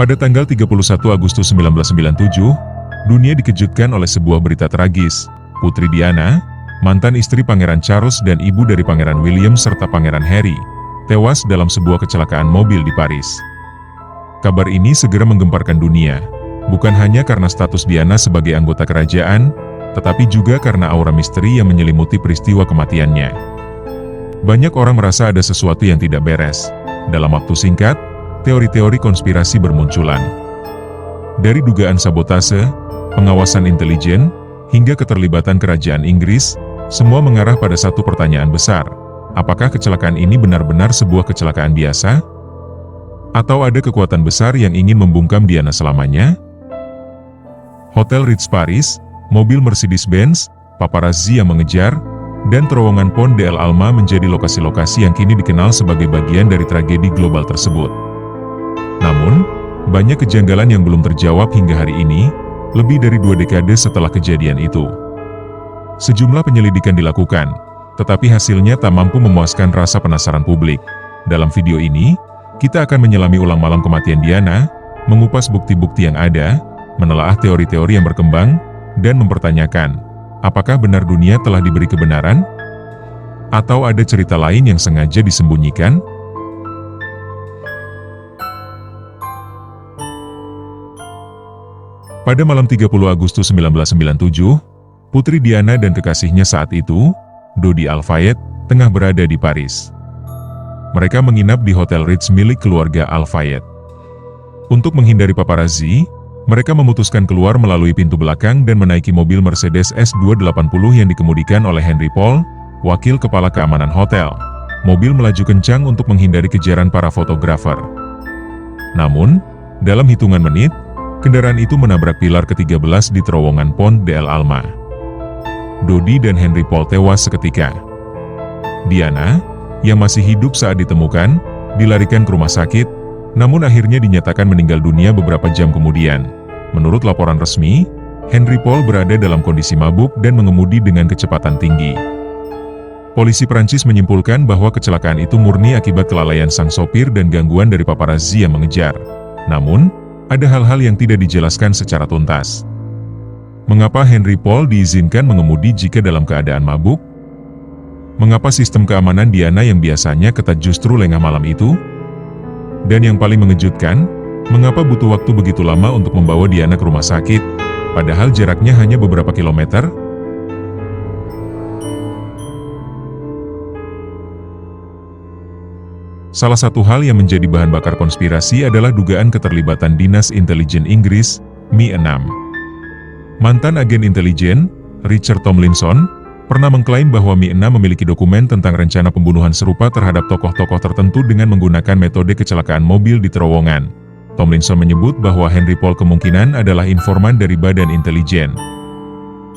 Pada tanggal 31 Agustus 1997, dunia dikejutkan oleh sebuah berita tragis. Putri Diana, mantan istri Pangeran Charles dan ibu dari Pangeran William serta Pangeran Harry, tewas dalam sebuah kecelakaan mobil di Paris. Kabar ini segera menggemparkan dunia, bukan hanya karena status Diana sebagai anggota kerajaan, tetapi juga karena aura misteri yang menyelimuti peristiwa kematiannya. Banyak orang merasa ada sesuatu yang tidak beres. Dalam waktu singkat, teori-teori konspirasi bermunculan. Dari dugaan sabotase, pengawasan intelijen, hingga keterlibatan kerajaan Inggris, semua mengarah pada satu pertanyaan besar. Apakah kecelakaan ini benar-benar sebuah kecelakaan biasa? Atau ada kekuatan besar yang ingin membungkam Diana selamanya? Hotel Ritz Paris, mobil Mercedes-Benz, paparazzi yang mengejar, dan terowongan Pont de l'Alma menjadi lokasi-lokasi yang kini dikenal sebagai bagian dari tragedi global tersebut. Namun, banyak kejanggalan yang belum terjawab hingga hari ini, lebih dari 2 dekade setelah kejadian itu. Sejumlah penyelidikan dilakukan, tetapi hasilnya tak mampu memuaskan rasa penasaran publik. Dalam video ini, kita akan menyelami ulang malam kematian Diana, mengupas bukti-bukti yang ada, menelaah teori-teori yang berkembang, dan mempertanyakan, apakah benar dunia telah diberi kebenaran? Atau ada cerita lain yang sengaja disembunyikan? Pada malam 30 Agustus 1997, Putri Diana dan kekasihnya saat itu, Dodi Al-Fayed, tengah berada di Paris. Mereka menginap di Hotel Ritz milik keluarga Al-Fayed. Untuk menghindari paparazzi, mereka memutuskan keluar melalui pintu belakang dan menaiki mobil Mercedes S280 yang dikemudikan oleh Henry Paul, wakil kepala keamanan hotel. Mobil melaju kencang untuk menghindari kejaran para fotografer. Namun, dalam hitungan menit, kendaraan itu menabrak pilar ke-13 di terowongan Pont de l'Alma. Dodi dan Henry Paul tewas seketika. Diana, yang masih hidup saat ditemukan, dilarikan ke rumah sakit, namun akhirnya dinyatakan meninggal dunia beberapa jam kemudian. Menurut laporan resmi, Henry Paul berada dalam kondisi mabuk dan mengemudi dengan kecepatan tinggi. Polisi Prancis menyimpulkan bahwa kecelakaan itu murni akibat kelalaian sang sopir dan gangguan dari paparazzi yang mengejar. Namun, ada hal-hal yang tidak dijelaskan secara tuntas. Mengapa Henry Paul diizinkan mengemudi jika dalam keadaan mabuk? Mengapa sistem keamanan Diana yang biasanya ketat justru lengah malam itu? Dan yang paling mengejutkan, mengapa butuh waktu begitu lama untuk membawa Diana ke rumah sakit, padahal jaraknya hanya beberapa kilometer? Salah satu hal yang menjadi bahan bakar konspirasi adalah dugaan keterlibatan Dinas Intelijen Inggris, MI6. Mantan agen intelijen, Richard Tomlinson, pernah mengklaim bahwa MI6 memiliki dokumen tentang rencana pembunuhan serupa terhadap tokoh-tokoh tertentu dengan menggunakan metode kecelakaan mobil di terowongan. Tomlinson menyebut bahwa Henry Paul kemungkinan adalah informan dari badan intelijen.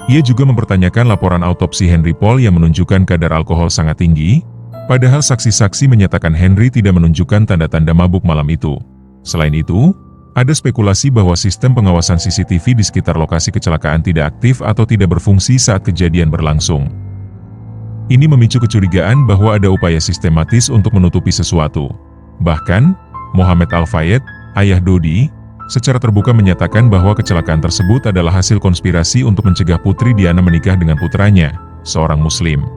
Ia juga mempertanyakan laporan autopsi Henry Paul yang menunjukkan kadar alkohol sangat tinggi, padahal saksi-saksi menyatakan Henry tidak menunjukkan tanda-tanda mabuk malam itu. Selain itu, ada spekulasi bahwa sistem pengawasan CCTV di sekitar lokasi kecelakaan tidak aktif atau tidak berfungsi saat kejadian berlangsung. Ini memicu kecurigaan bahwa ada upaya sistematis untuk menutupi sesuatu. Bahkan, Mohammed Al-Fayed, ayah Dodi, secara terbuka menyatakan bahwa kecelakaan tersebut adalah hasil konspirasi untuk mencegah Putri Diana menikah dengan putranya, seorang Muslim.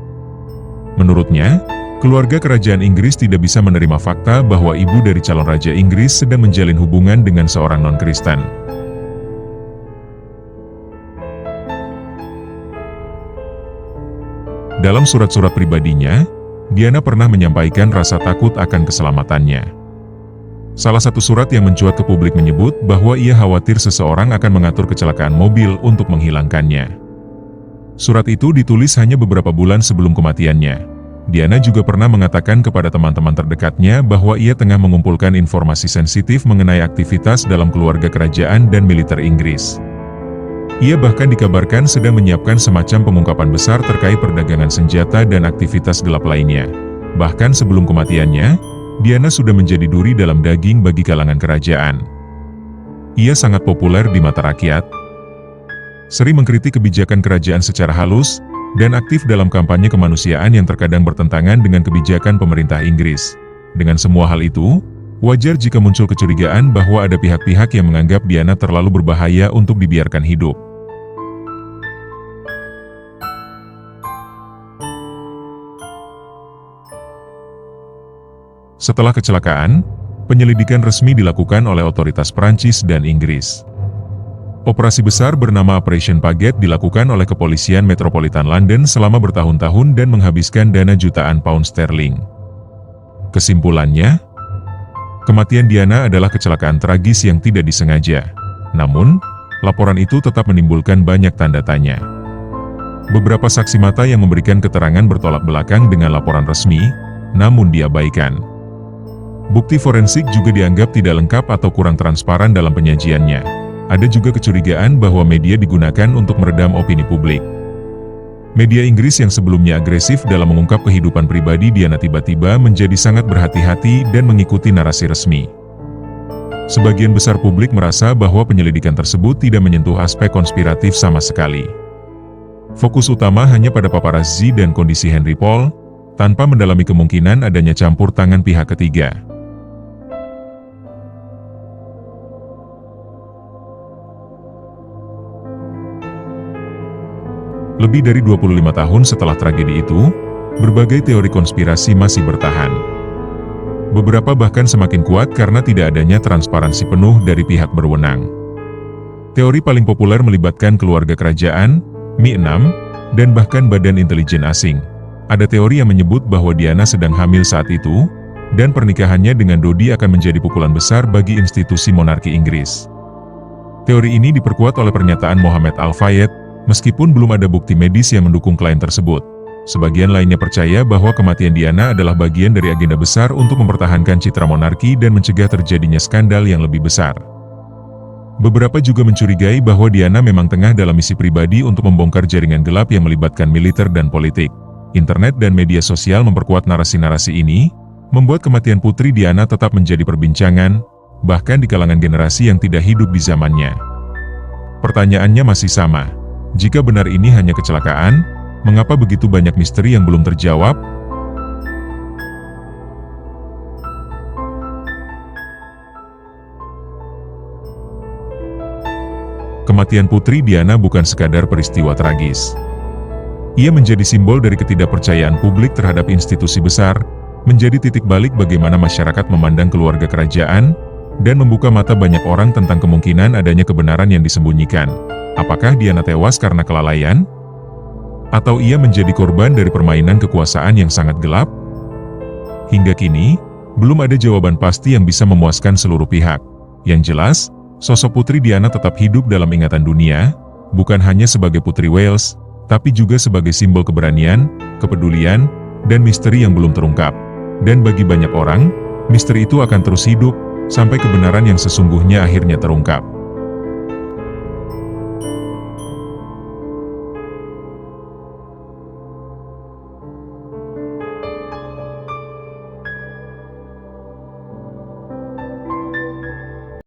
Menurutnya, keluarga kerajaan Inggris tidak bisa menerima fakta bahwa ibu dari calon raja Inggris sedang menjalin hubungan dengan seorang non-Kristen. Dalam surat-surat pribadinya, Diana pernah menyampaikan rasa takut akan keselamatannya. Salah satu surat yang mencuat ke publik menyebut bahwa ia khawatir seseorang akan mengatur kecelakaan mobil untuk menghilangkannya. Surat itu ditulis hanya beberapa bulan sebelum kematiannya. Diana juga pernah mengatakan kepada teman-teman terdekatnya bahwa ia tengah mengumpulkan informasi sensitif mengenai aktivitas dalam keluarga kerajaan dan militer Inggris. Ia bahkan dikabarkan sedang menyiapkan semacam pengungkapan besar terkait perdagangan senjata dan aktivitas gelap lainnya. Bahkan sebelum kematiannya, Diana sudah menjadi duri dalam daging bagi kalangan kerajaan. Ia sangat populer di mata rakyat, sering mengkritik kebijakan kerajaan secara halus, dan aktif dalam kampanye kemanusiaan yang terkadang bertentangan dengan kebijakan pemerintah Inggris. Dengan semua hal itu, Wajar jika muncul kecurigaan bahwa ada pihak-pihak yang menganggap Diana terlalu berbahaya untuk dibiarkan hidup. Setelah kecelakaan, penyelidikan resmi dilakukan oleh otoritas Prancis dan Inggris. Operasi besar bernama Operation Paget dilakukan oleh Kepolisian Metropolitan London selama bertahun-tahun dan menghabiskan dana jutaan pound sterling. Kesimpulannya, kematian Diana adalah kecelakaan tragis yang tidak disengaja. Namun, laporan itu tetap menimbulkan banyak tanda tanya. Beberapa saksi mata yang memberikan keterangan bertolak belakang dengan laporan resmi, namun diabaikan. Bukti forensik juga dianggap tidak lengkap atau kurang transparan dalam penyajiannya. Ada juga kecurigaan bahwa media digunakan untuk meredam opini publik. Media Inggris yang sebelumnya agresif dalam mengungkap kehidupan pribadi Diana tiba-tiba menjadi sangat berhati-hati dan mengikuti narasi resmi. Sebagian besar publik merasa bahwa penyelidikan tersebut tidak menyentuh aspek konspiratif sama sekali. Fokus utama hanya pada paparazzi dan kondisi Henry Paul, tanpa mendalami kemungkinan adanya campur tangan pihak ketiga. Lebih dari 25 tahun setelah tragedi itu, berbagai teori konspirasi masih bertahan. Beberapa bahkan semakin kuat karena tidak adanya transparansi penuh dari pihak berwenang. Teori paling populer melibatkan keluarga kerajaan, Mi-6, dan bahkan badan intelijen asing. Ada teori yang menyebut bahwa Diana sedang hamil saat itu, dan pernikahannya dengan Dodi akan menjadi pukulan besar bagi institusi monarki Inggris. Teori ini diperkuat oleh pernyataan Mohammed Al-Fayed, meskipun belum ada bukti medis yang mendukung klaim tersebut. Sebagian lainnya percaya bahwa kematian Diana adalah bagian dari agenda besar untuk mempertahankan citra monarki dan mencegah terjadinya skandal yang lebih besar. Beberapa juga mencurigai bahwa Diana memang tengah dalam misi pribadi untuk membongkar jaringan gelap yang melibatkan militer dan politik. Internet dan media sosial memperkuat narasi-narasi ini, membuat kematian Putri Diana tetap menjadi perbincangan, bahkan di kalangan generasi yang tidak hidup di zamannya. Pertanyaannya masih sama. Jika benar ini hanya kecelakaan, mengapa begitu banyak misteri yang belum terjawab? Kematian Putri Diana bukan sekadar peristiwa tragis. Ia menjadi simbol dari ketidakpercayaan publik terhadap institusi besar, menjadi titik balik bagaimana masyarakat memandang keluarga kerajaan, dan membuka mata banyak orang tentang kemungkinan adanya kebenaran yang disembunyikan. Apakah Diana tewas karena kelalaian? Atau ia menjadi korban dari permainan kekuasaan yang sangat gelap? Hingga kini, belum ada jawaban pasti yang bisa memuaskan seluruh pihak. Yang jelas, sosok Putri Diana tetap hidup dalam ingatan dunia, bukan hanya sebagai Putri Wales, tapi juga sebagai simbol keberanian, kepedulian, dan misteri yang belum terungkap. Dan bagi banyak orang, misteri itu akan terus hidup, sampai kebenaran yang sesungguhnya akhirnya terungkap.